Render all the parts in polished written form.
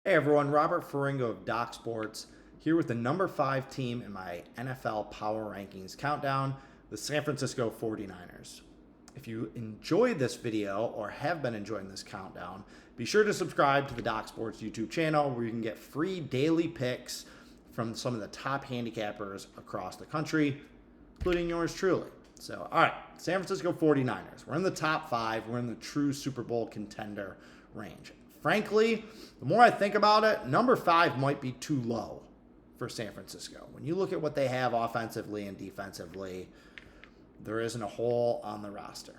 Hey everyone, Robert Ferringo of Doc Sports here with the number 5 team in my NFL Power Rankings countdown, the San Francisco 49ers. If you enjoyed this video or have been enjoying this countdown, be sure to subscribe to the Doc Sports YouTube channel where you can get free daily picks from some of the top handicappers across the country, including yours truly. So, all right, San Francisco 49ers. We're in the top 5. We're in the true Super Bowl contender range. Frankly, the more I think about it, number 5 might be too low for San Francisco. When you look at what they have offensively and defensively, there isn't a hole on the roster.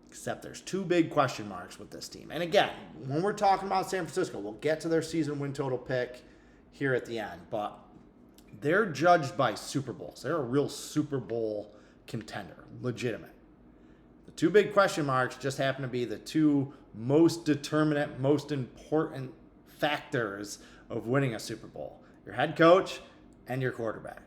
Except there's two big question marks with this team. And again, when we're talking about San Francisco, we'll get to their season win total pick here at the end. But they're judged by Super Bowls. They're a real Super Bowl contender, legitimate. The two big question marks just happen to be the two most determinant, most important factors of winning a Super Bowl: your head coach and your quarterback.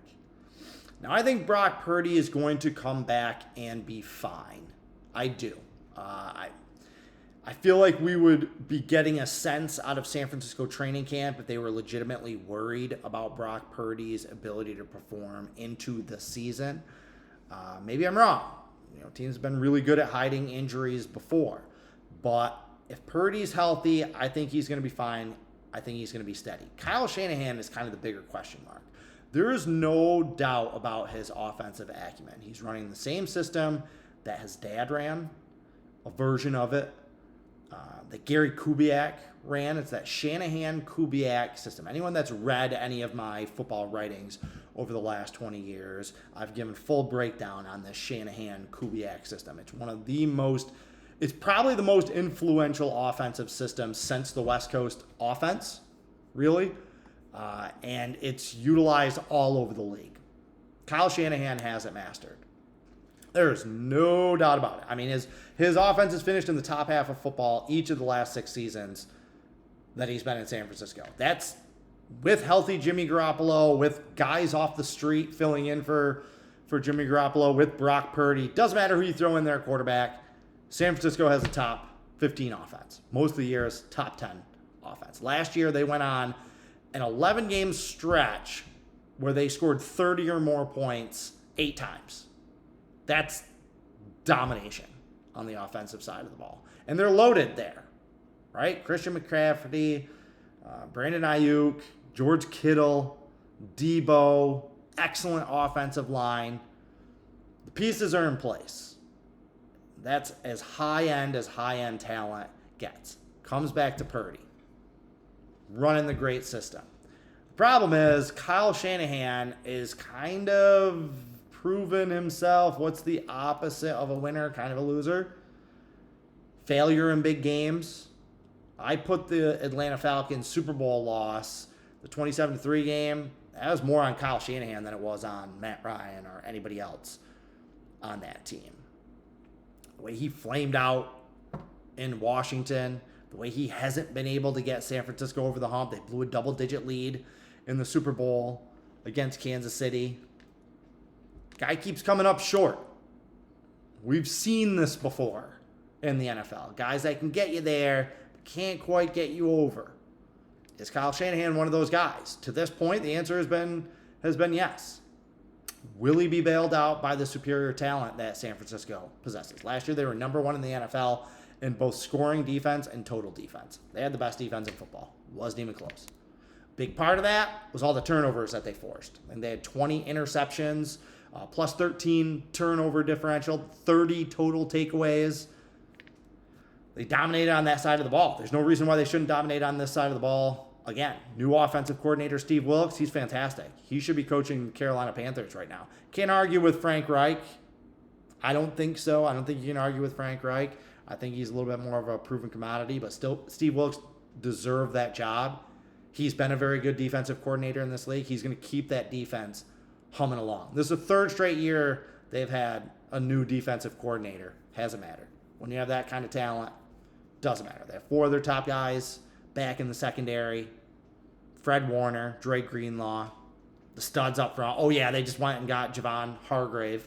Now, I think Brock Purdy is going to come back and be fine. I do. I feel like we would be getting a sense out of San Francisco training camp if they were legitimately worried about Brock Purdy's ability to perform into the season. Maybe I'm wrong. Teams have been really good at hiding injuries before. But if Purdy's healthy, I think he's going to be fine. I think he's going to be steady. Kyle Shanahan is kind of the bigger question mark. There is no doubt about his offensive acumen. He's running the same system that his dad ran, a version of it that Gary Kubiak ran. It's that Shanahan-Kubiak system. Anyone that's read any of my football writings over the last 20 years, I've given full breakdown on this Shanahan-Kubiak system. It's probably the most influential offensive system since the West Coast offense, really. And it's utilized all over the league. Kyle Shanahan has it mastered. There's no doubt about it. I mean, his offense has finished in the top half of football each of the last 6 seasons that he's been in San Francisco. That's with healthy Jimmy Garoppolo, with guys off the street filling in for Jimmy Garoppolo, with Brock Purdy. Doesn't matter who you throw in there, quarterback. San Francisco has a top 15 offense. Most of the years, top 10 offense. Last year, they went on an 11-game stretch where they scored 30 or more points 8 times. That's domination on the offensive side of the ball. And they're loaded there, right? Christian McCaffrey, Brandon Ayuk, George Kittle, Debo, excellent offensive line. The pieces are in place. That's as high-end talent gets. Comes back to Purdy. Running the great system. The problem is Kyle Shanahan is kind of proven himself. What's the opposite of a winner? Kind of a loser. Failure in big games. I put the Atlanta Falcons Super Bowl loss, the 27-3 game, that was more on Kyle Shanahan than it was on Matt Ryan or anybody else on that team. The way he flamed out in Washington, the way he hasn't been able to get San Francisco over the hump. They blew a double-digit lead in the Super Bowl against Kansas City. Guy keeps coming up short. We've seen this before in the NFL. Guys that can get you there, but can't quite get you over. Is Kyle Shanahan one of those guys? To this point, the answer has been yes. Will he be bailed out by the superior talent that San Francisco possesses? Last year, they were number 1 in the NFL in both scoring defense and total defense. They had the best defense in football. It wasn't even close. Big part of that was all the turnovers that they forced. And they had 20 interceptions, plus 13 turnover differential, 30 total takeaways. They dominated on that side of the ball. There's no reason why they shouldn't dominate on this side of the ball. Again, new offensive coordinator Steve Wilks, he's fantastic. He should be coaching Carolina Panthers right now. Can't argue with Frank Reich. I don't think so. I don't think you can argue with Frank Reich. I think he's a little bit more of a proven commodity, but still, Steve Wilks deserved that job. He's been a very good defensive coordinator in this league. He's going to keep that defense humming along. This is the 3rd straight year they've had a new defensive coordinator. Hasn't mattered. When you have that kind of talent, doesn't matter. They have 4 of their top guys back in the secondary. Fred Warner, Dre Greenlaw, the studs up front. Oh, yeah, they just went and got Javon Hargrave,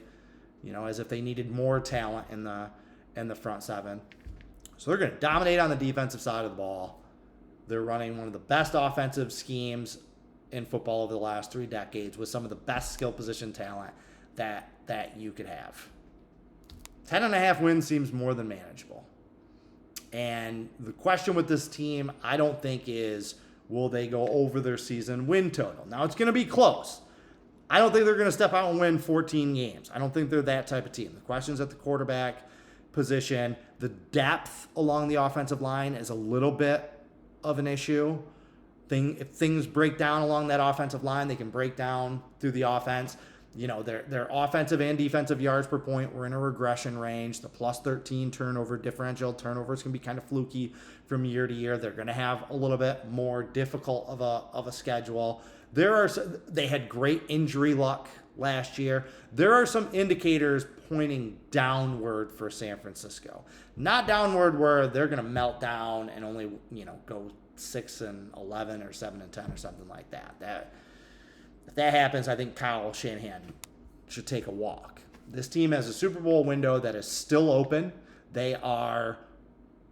as if they needed more talent in the front 7. So they're going to dominate on the defensive side of the ball. They're running one of the best offensive schemes in football over the last 3 decades with some of the best skill position talent that you could have. 10.5 wins seems more than manageable. And the question with this team, I don't think is, will they go over their season win total? Now, it's going to be close. I don't think they're going to step out and win 14 games. I don't think they're that type of team. The question's at the quarterback position. The depth along the offensive line is a little bit of an issue. If things break down along that offensive line, they can break down through the offense. You know, their offensive and defensive yards per point were in a regression range. The plus 13 turnover differential. Turnovers can be kind of fluky from year to year. They're going to have a little bit more difficult of a schedule. They had great injury luck last year. There are some indicators pointing downward for San Francisco. Not downward where they're going to melt down and only, go 6-11 or 7-10 or something like that. If that happens, I think Kyle Shanahan should take a walk. This team has a Super Bowl window that is still open. They are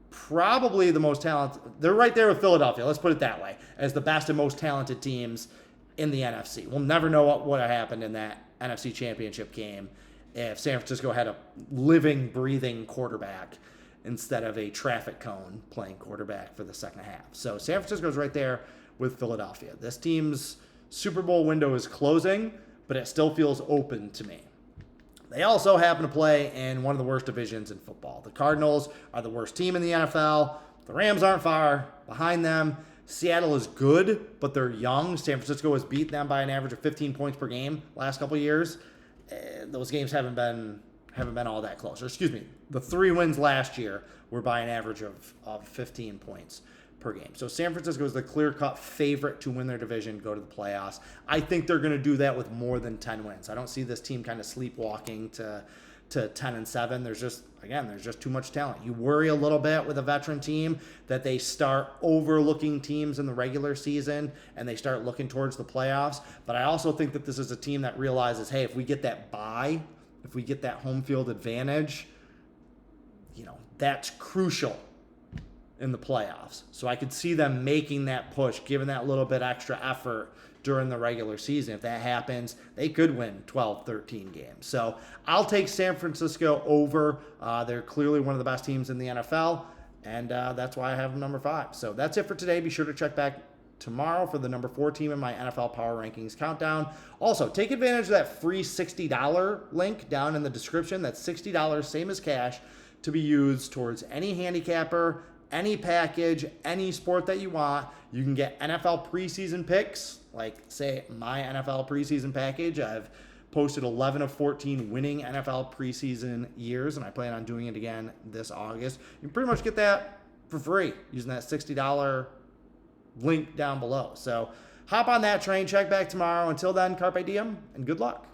probably the most talented. They're right there with Philadelphia, let's put it that way, as the best and most talented teams in the NFC. We'll never know what happened in that NFC Championship game if San Francisco had a living, breathing quarterback instead of a traffic cone playing quarterback for the second half. So San Francisco's right there with Philadelphia. This team's Super Bowl window is closing, but it still feels open to me. They also happen to play in one of the worst divisions in football. The Cardinals are the worst team in the NFL. The Rams aren't far behind them. Seattle is good, but they're young. San Francisco has beat them by an average of 15 points per game last couple of years. Those games haven't been all that close. Or excuse me, the 3 wins last year were by an average of 15 points per game. So San Francisco is the clear-cut favorite to win their division, go to the playoffs. I think they're going to do that with more than 10 wins. I don't see this team kind of sleepwalking to 10-7. There's just too much talent. You worry a little bit with a veteran team that they start overlooking teams in the regular season and they start looking towards the playoffs. But I also think that this is a team that realizes, hey, if we get that bye, if we get that home field advantage, that's crucial in the playoffs. So I could see them making that push, giving that little bit extra effort during the regular season. If that happens, they could win 12, 13 games. So I'll take San Francisco over. They're clearly one of the best teams in the NFL, and that's why I have them number 5. So that's it for today. Be sure to check back tomorrow for the number 4 team in my NFL Power Rankings countdown. Also, take advantage of that free $60 link down in the description. That's $60, same as cash, to be used towards any handicapper, any package, any sport that you want. You can get NFL preseason picks, like say my NFL preseason package. I've posted 11 of 14 winning NFL preseason years, and I plan on doing it again this August. You can pretty much get that for free using that $60 link down below. So hop on that train, check back tomorrow. Until then, carpe diem, and good luck.